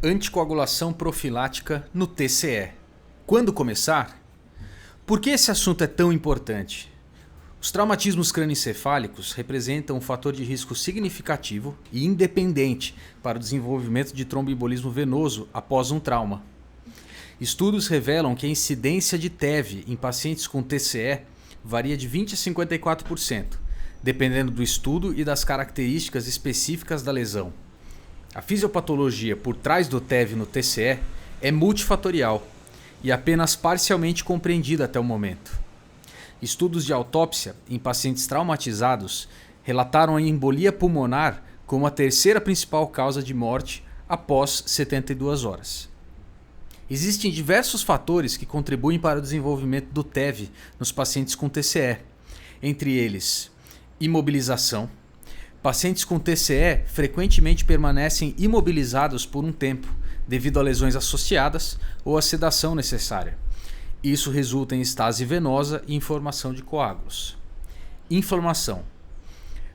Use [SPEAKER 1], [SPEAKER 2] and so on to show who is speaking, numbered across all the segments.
[SPEAKER 1] Anticoagulação profilática no TCE. Quando começar? Por que esse assunto é tão importante? Os traumatismos crânioencefálicos representam um fator de risco significativo e independente para o desenvolvimento de tromboembolismo venoso após um trauma. Estudos revelam que a incidência de TEV em pacientes com TCE varia de 20% a 54%, dependendo do estudo e das características específicas da lesão. A fisiopatologia por trás do TEV no TCE é multifatorial e apenas parcialmente compreendida até o momento. Estudos de autópsia em pacientes traumatizados relataram a embolia pulmonar como a terceira principal causa de morte após 72 horas. Existem diversos fatores que contribuem para o desenvolvimento do TEV nos pacientes com TCE, entre eles imobilização. Pacientes com TCE frequentemente permanecem imobilizados por um tempo, devido a lesões associadas ou a sedação necessária. Isso resulta em estase venosa e em formação de coágulos. Inflamação.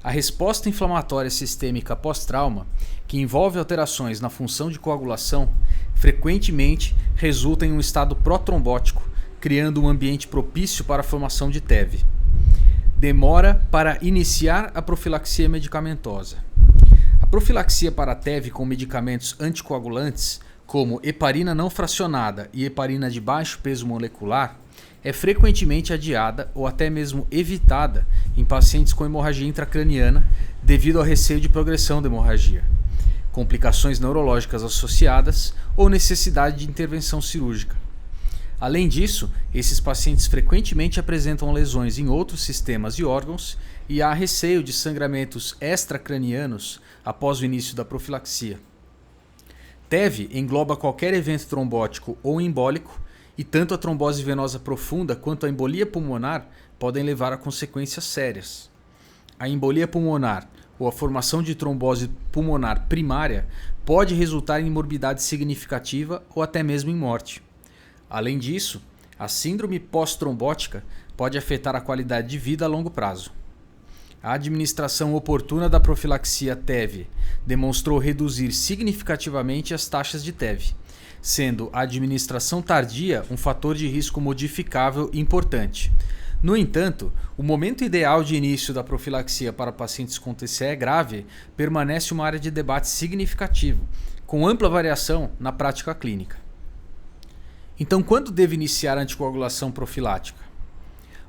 [SPEAKER 1] A resposta inflamatória sistêmica pós-trauma, que envolve alterações na função de coagulação, frequentemente resulta em um estado protrombótico, criando um ambiente propício para a formação de TEV. Demora para iniciar a profilaxia medicamentosa. A profilaxia para TEV com medicamentos anticoagulantes, como heparina não fracionada e heparina de baixo peso molecular, é frequentemente adiada ou até mesmo evitada em pacientes com hemorragia intracraniana devido ao receio de progressão da hemorragia, complicações neurológicas associadas ou necessidade de intervenção cirúrgica. Além disso, esses pacientes frequentemente apresentam lesões em outros sistemas e órgãos e há receio de sangramentos extracranianos após o início da profilaxia. TEV engloba qualquer evento trombótico ou embólico e tanto a trombose venosa profunda quanto a embolia pulmonar podem levar a consequências sérias. A embolia pulmonar ou a formação de trombose pulmonar primária pode resultar em morbidade significativa ou até mesmo em morte. Além disso, a síndrome pós-trombótica pode afetar a qualidade de vida a longo prazo. A administração oportuna da profilaxia TEV demonstrou reduzir significativamente as taxas de TEV, sendo a administração tardia um fator de risco modificável importante. No entanto, o momento ideal de início da profilaxia para pacientes com TCE grave permanece uma área de debate significativo, com ampla variação na prática clínica. Então, quando devo iniciar a anticoagulação profilática?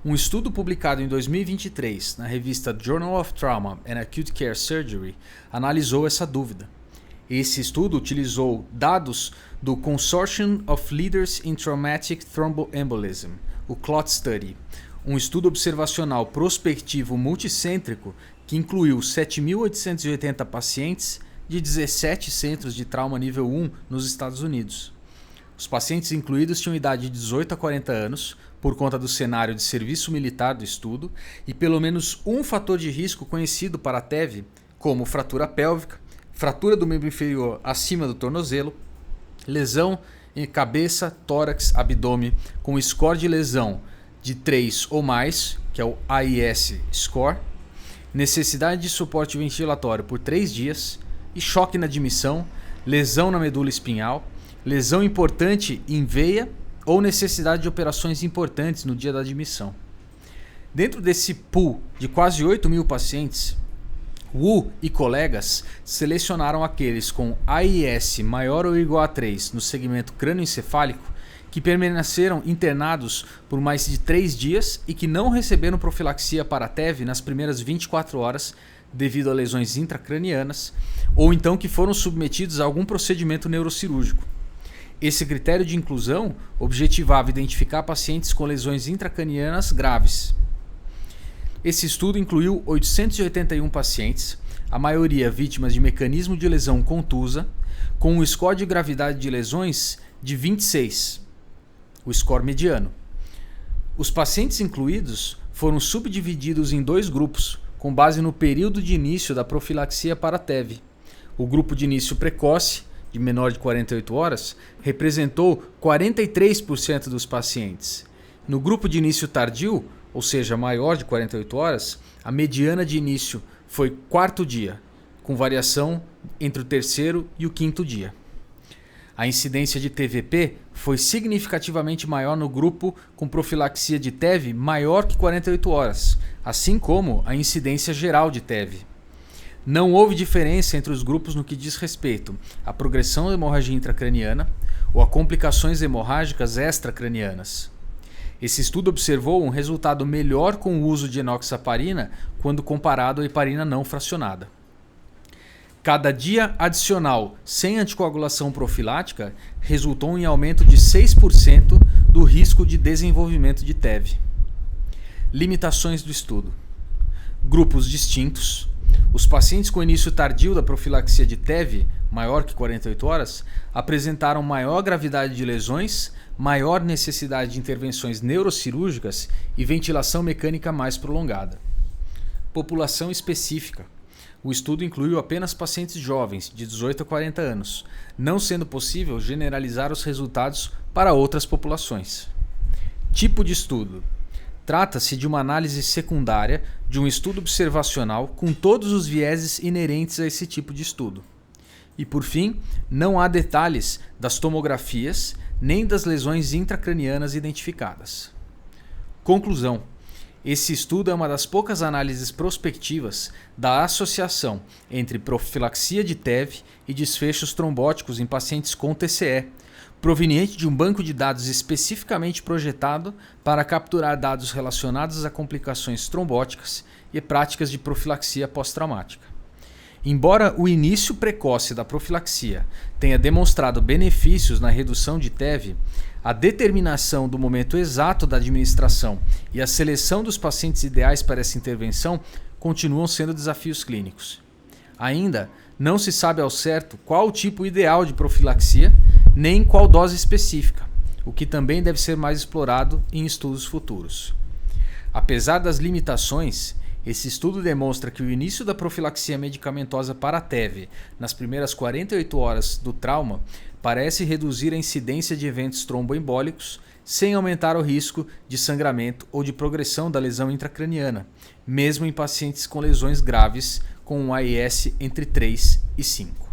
[SPEAKER 1] Um estudo publicado em 2023 na revista Journal of Trauma and Acute Care Surgery analisou essa dúvida. Esse estudo utilizou dados do Consortium of Leaders in Traumatic Thromboembolism, o CLOT Study, um estudo observacional prospectivo multicêntrico que incluiu 7.880 pacientes de 17 centros de trauma nível 1 nos Estados Unidos. Os pacientes incluídos tinham idade de 18 a 40 anos, por conta do cenário de serviço militar do estudo, e pelo menos um fator de risco conhecido para a TEV, como fratura pélvica, fratura do membro inferior acima do tornozelo, lesão em cabeça, tórax, abdômen, com score de lesão de 3 ou mais, que é o AIS score, necessidade de suporte ventilatório por 3 dias, e choque na admissão, lesão na medula espinhal, lesão importante em veia ou necessidade de operações importantes no dia da admissão. Dentro desse pool de quase 8.000 pacientes, Wu e colegas selecionaram aqueles com AIS maior ou igual a 3 no segmento crânioencefálico que permaneceram internados por mais de 3 dias e que não receberam profilaxia para TEV nas primeiras 24 horas devido a lesões intracranianas ou então que foram submetidos a algum procedimento neurocirúrgico. Esse critério de inclusão objetivava identificar pacientes com lesões intracranianas graves. Esse estudo incluiu 881 pacientes, a maioria vítimas de mecanismo de lesão contusa, com um score de gravidade de lesões de 26, o score mediano. Os pacientes incluídos foram subdivididos em 2 grupos, com base no período de início da profilaxia para TEV. O grupo de início precoce, de menor de 48 horas, representou 43% dos pacientes. No grupo de início tardio, ou seja, maior de 48 horas, a mediana de início foi 4º dia, com variação entre o 3º e o 5º dia. A incidência de TVP foi significativamente maior no grupo com profilaxia de TEV maior que 48 horas, assim como a incidência geral de TEV. Não houve diferença entre os grupos no que diz respeito à progressão da hemorragia intracraniana ou a complicações hemorrágicas extracranianas. Esse estudo observou um resultado melhor com o uso de enoxaparina quando comparado à heparina não fracionada. Cada dia adicional sem anticoagulação profilática resultou em aumento de 6% do risco de desenvolvimento de TEV. Limitações do estudo. Grupos distintos. Os pacientes com início tardio da profilaxia de TEV, maior que 48 horas, apresentaram maior gravidade de lesões, maior necessidade de intervenções neurocirúrgicas e ventilação mecânica mais prolongada. População específica. O estudo incluiu apenas pacientes jovens, de 18 a 40 anos, não sendo possível generalizar os resultados para outras populações. Tipo de estudo. Trata-se de uma análise secundária de um estudo observacional com todos os vieses inerentes a esse tipo de estudo. E por fim, não há detalhes das tomografias nem das lesões intracranianas identificadas. Conclusão. Esse estudo é uma das poucas análises prospectivas da associação entre profilaxia de TEV e desfechos trombóticos em pacientes com TCE, proveniente de um banco de dados especificamente projetado para capturar dados relacionados a complicações trombóticas e práticas de profilaxia pós-traumática. Embora o início precoce da profilaxia tenha demonstrado benefícios na redução de TEV, a determinação do momento exato da administração e a seleção dos pacientes ideais para essa intervenção continuam sendo desafios clínicos. Ainda não se sabe ao certo qual o tipo ideal de profilaxia, nem qual dose específica, o que também deve ser mais explorado em estudos futuros. Apesar das limitações, esse estudo demonstra que o início da profilaxia medicamentosa para a TEV nas primeiras 48 horas do trauma parece reduzir a incidência de eventos tromboembólicos sem aumentar o risco de sangramento ou de progressão da lesão intracraniana, mesmo em pacientes com lesões graves com um AIS entre 3 e 5.